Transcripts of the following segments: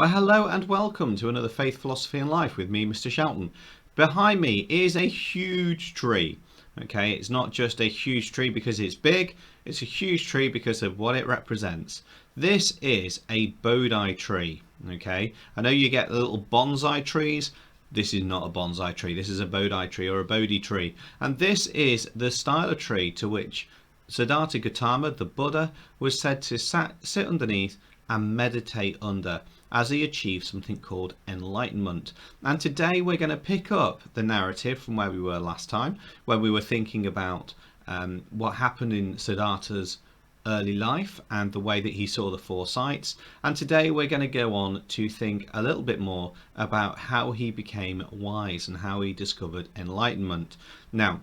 Well, hello and welcome to another Faith, Philosophy and Life with me, Mr. Shelton. Behind me is a huge tree. Okay, it's not just a huge tree because it's big, it's a huge tree because of what it represents. This is a Bodhi tree. Okay, I know you get little bonsai trees. This is not a bonsai tree, this is a Bodhi tree or a Bodhi tree. And this is the style of tree to which Siddhartha Gautama, the Buddha, was said to sit underneath and meditate under as he achieved something called enlightenment. And today we're going to pick up the narrative from where we were last time, where we were thinking about what happened in Siddhartha's early life and the way that he saw the four sights. And today we're going to go on to think a little bit more about how he became wise and how he discovered enlightenment. Now,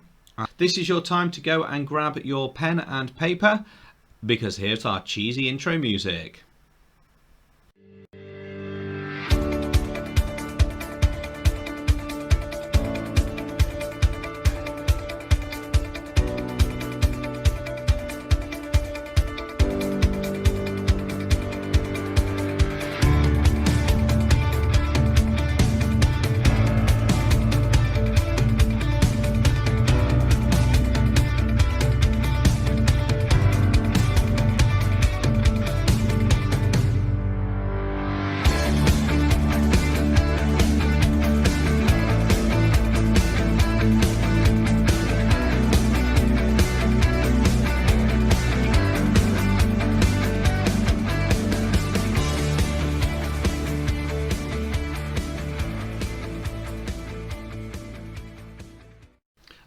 this is your time to go and grab your pen and paper, because here's our cheesy intro music.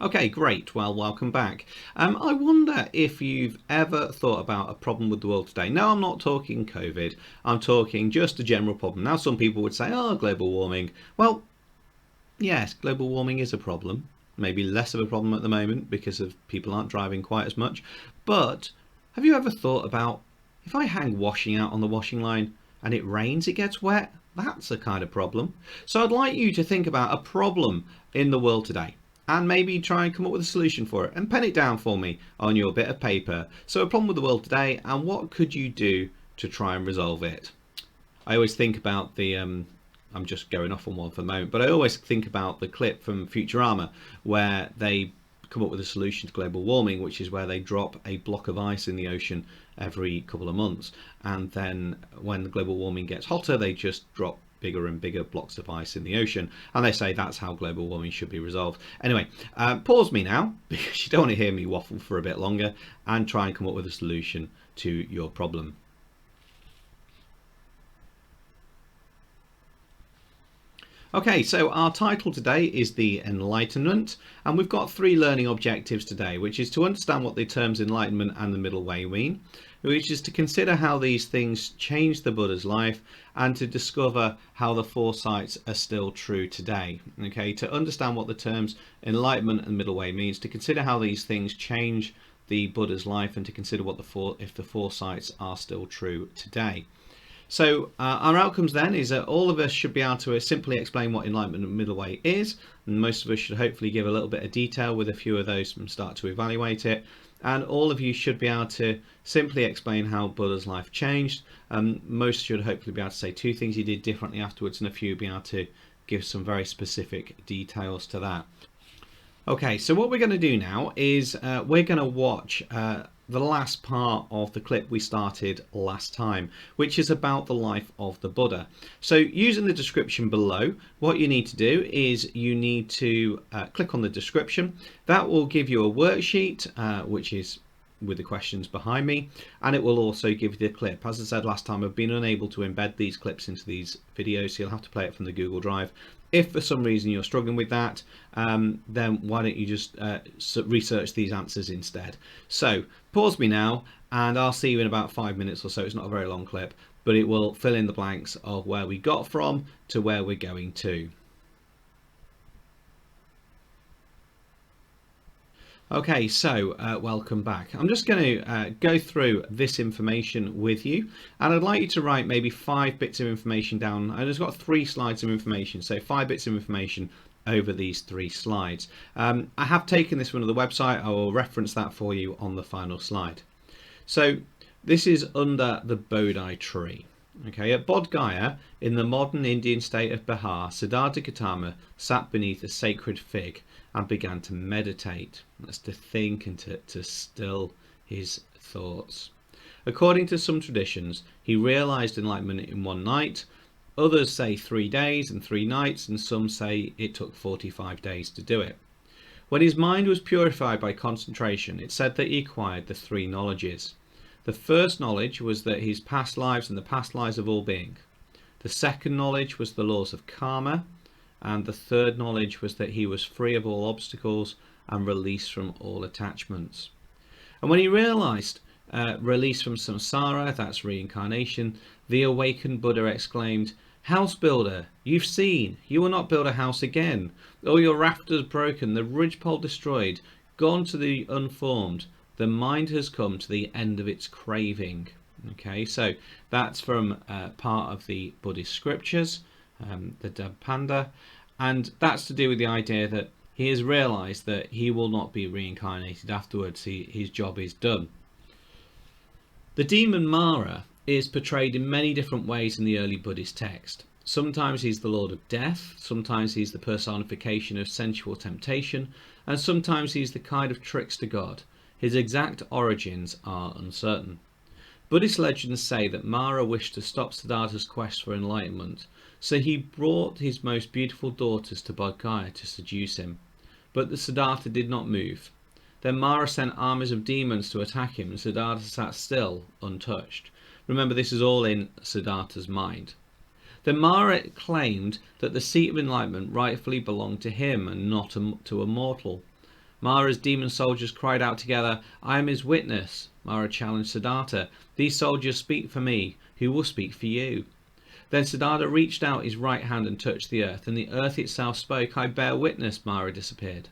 Okay, great. Well, welcome back. I wonder if you've ever thought about a problem with the world today. Now, I'm not talking COVID. I'm talking just a general problem. Now, some people would say, oh, global warming. Well, yes, global warming is a problem. Maybe less of a problem at the moment because of people aren't driving quite as much. But have you ever thought about if I hang washing out on the washing line and it rains, it gets wet? That's a kind of problem. So I'd like you to think about a problem in the world today, and maybe try and come up with a solution for it, and pen it down for me on your bit of paper. So a problem with the world today, and what could you do to try and resolve it? I always think about the I'm just going off on one for the moment, but I always think about the clip from Futurama where they come up with a solution to global warming, which is where they drop a block of ice in the ocean every couple of months, and then when the global warming gets hotter, they just drop bigger and bigger blocks of ice in the ocean, and they say that's how global warming should be resolved. Anyway, pause me now because you don't want to hear me waffle for a bit longer, and try and come up with a solution to your problem. Okay, so our title today is the Enlightenment, and we've got three learning objectives today, which is to understand what the terms enlightenment and the middle way mean, which is to consider how these things changed the Buddha's life, and to discover how the four sights are still true today. Okay, to understand what the terms enlightenment and middle way means, to consider how these things change the Buddha's life, and to consider what if the four sights are still true today. So our outcomes then is that all of us should be able to simply explain what enlightenment and middle way is, and most of us should hopefully give a little bit of detail with a few of those and start to evaluate it. And all of you should be able to simply explain how Buddha's life changed. Most should hopefully be able to say two things he did differently afterwards, and a few be able to give some very specific details to that. Okay, so what we're going to do now is we're going to watch the last part of the clip we started last time, which is about the life of the Buddha. So using the description below, what you need to do is you need to click on the description. That will give you a worksheet, which is with the questions behind me, and it will also give you the clip. As I said last time, I've been unable to embed these clips into these videos, so you'll have to play it from the Google Drive. If for some reason you're struggling with that, then why don't you just research these answers instead. So pause me now, and I'll see you in about 5 minutes or so. It's not a very long clip, but it will fill in the blanks of where we got from to where we're going to. Okay, so welcome back. I'm just going to go through this information with you, and I'd like you to write maybe 5 bits of information down. I've just got 3 slides of information, so 5 bits of information over these 3 slides. I have taken this one to the website. I will reference that for you on the final slide. So this is under the Bodhi tree. Okay, at Bodh Gaya, in the modern Indian state of Bihar, Siddhartha Gautama sat beneath a sacred fig and began to meditate. That's to think and to still his thoughts. According to some traditions, he realized enlightenment in one night. Others say 3 days and 3 nights, and some say it took 45 days to do it. When his mind was purified by concentration, it said that he acquired the 3 knowledges. The first knowledge was that his past lives and the past lives of all being. The second knowledge was the laws of karma, and the third knowledge was that he was free of all obstacles and released from all attachments. And when he realized release from samsara, that's reincarnation, the awakened Buddha exclaimed, "House builder, you've seen, you will not build a house again. All your rafters broken, the ridgepole destroyed, gone to the unformed. The mind has come to the end of its craving." Okay, so that's from part of the Buddhist scriptures, the Dhammapada, and that's to do with the idea that he has realized that he will not be reincarnated afterwards. His job is done. The demon Mara is portrayed in many different ways in the early Buddhist text. Sometimes he's the lord of death, sometimes he's the personification of sensual temptation, and sometimes he's the kind of trickster god. His exact origins are uncertain. Buddhist legends say that Mara wished to stop Siddhartha's quest for enlightenment, so he brought his most beautiful daughters to Bodh Gaya to seduce him. But the Siddhartha did not move. Then Mara sent armies of demons to attack him, and Siddhartha sat still, untouched. Remember, this is all in Siddhartha's mind. Then Mara claimed that the seat of enlightenment rightfully belonged to him and not to a mortal. Mara's demon soldiers cried out together, "I am his witness." Mara challenged Siddhartha, "These soldiers speak for me. Who will speak for you?" Then Siddhartha reached out his right hand and touched the earth, and the earth itself spoke, "I bear witness." Mara disappeared.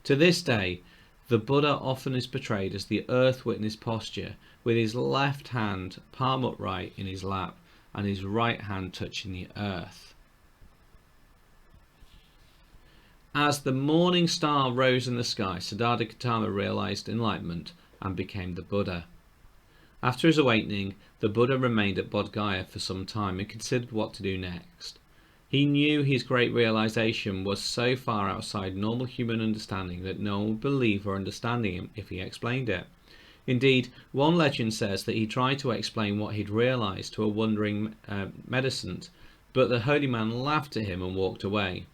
To this day, the Buddha often is portrayed as the earth witness posture, with his left hand palm upright in his lap and his right hand touching the earth. As the morning star rose in the sky, Siddhartha Gautama realized enlightenment and became the Buddha. After his awakening, the Buddha remained at Bodh Gaya for some time and considered what to do next. He knew his great realization was so far outside normal human understanding that no one would believe or understand him if he explained it. Indeed, one legend says that he tried to explain what he'd realized to a wondering medicant, but the holy man laughed at him and walked away.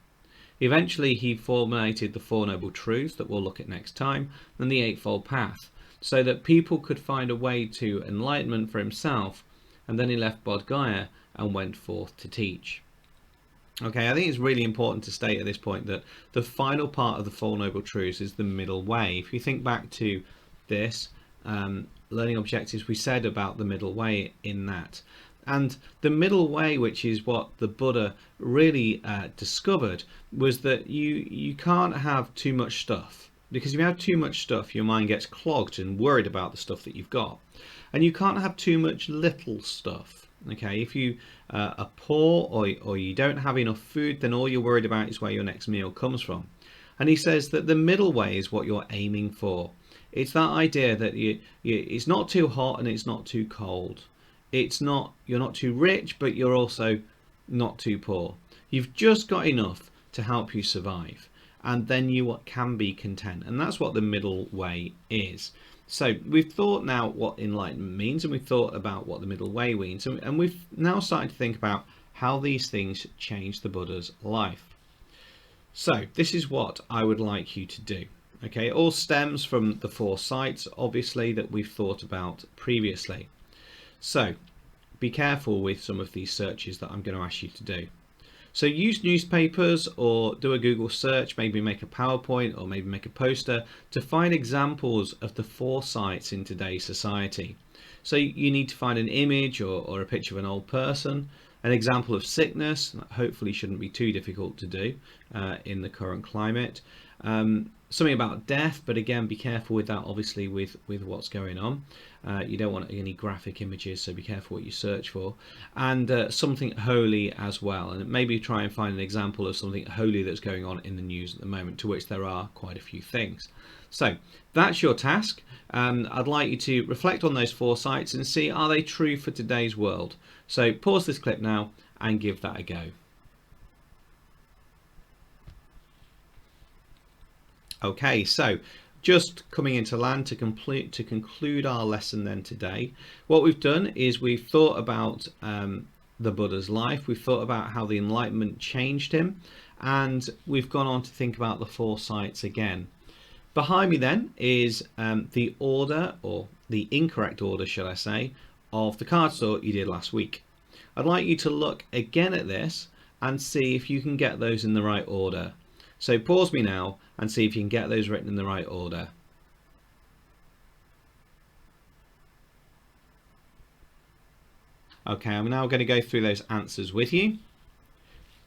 Eventually, he formulated the Four Noble Truths that we'll look at next time, and the Eightfold Path, so that people could find a way to enlightenment for himself, and then he left Bodh Gaya and went forth to teach. Okay, I think it's really important to state at this point that the final part of the Four Noble Truths is the middle way. If you think back to this, learning objectives, we said about the middle way in that. And the middle way, which is what the Buddha really discovered, was that you can't have too much stuff. Because if you have too much stuff, your mind gets clogged and worried about the stuff that you've got. And you can't have too much little stuff. Okay, if you are poor or you don't have enough food, then all you're worried about is where your next meal comes from. And he says that the middle way is what you're aiming for. It's that idea that it's not too hot and it's not too cold. You're not too rich, but you're also not too poor. You've just got enough to help you survive, and then you can be content. And that's what the middle way is. So we've thought now what enlightenment means, and we've thought about what the middle way means, and we've now started to think about how these things change the Buddha's life. So this is what I would like you to do. Okay, it all stems from the 4 sites, obviously, that we've thought about previously. So be careful with some of these searches that I'm going to ask you to do. So use newspapers or do a Google search, maybe make a PowerPoint or maybe make a poster to find examples of the 4 sites in today's society. So you need to find an image or a picture of an old person, an example of sickness, that hopefully shouldn't be too difficult to do in the current climate. something about death, but again, be careful with that, obviously, with what's going on. You don't want any graphic images, so be careful what you search for. And something holy as well, and maybe try and find an example of something holy that's going on in the news at the moment, to which there are quite a few things. So that's your task. I'd like you to reflect on those 4 sites and see, are they true for today's world? So pause this clip now and give that a go. Okay, so just coming into land to conclude our lesson then today. What we've done is we've thought about the Buddha's life, we've thought about how the Enlightenment changed him, and we've gone on to think about the 4 sites again. Behind me then is the order, or the incorrect order should I say, of the card sort you did last week. I'd like you to look again at this and see if you can get those in the right order. So pause me now and see if you can get those written in the right order. Okay, I'm now going to go through those answers with you.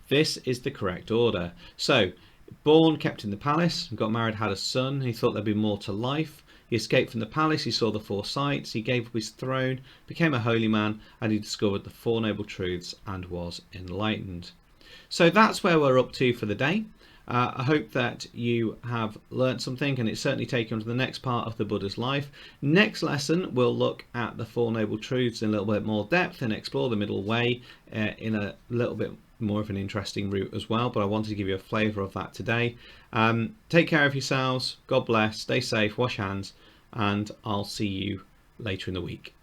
This is the correct order. So, born, kept in the palace, got married, had a son. He thought there'd be more to life. He escaped from the palace, he saw the 4 sights, he gave up his throne, became a holy man, and he discovered the 4 noble truths and was enlightened. So that's where we're up to for the day. I hope that you have learnt something, and it's certainly taken you to the next part of the Buddha's life. Next lesson, we'll look at the 4 noble truths in a little bit more depth and explore the middle way in a little bit more of an interesting route as well, but I wanted to give you a flavour of that today. Take care of yourselves, God bless, stay safe, wash hands, and I'll see you later in the week.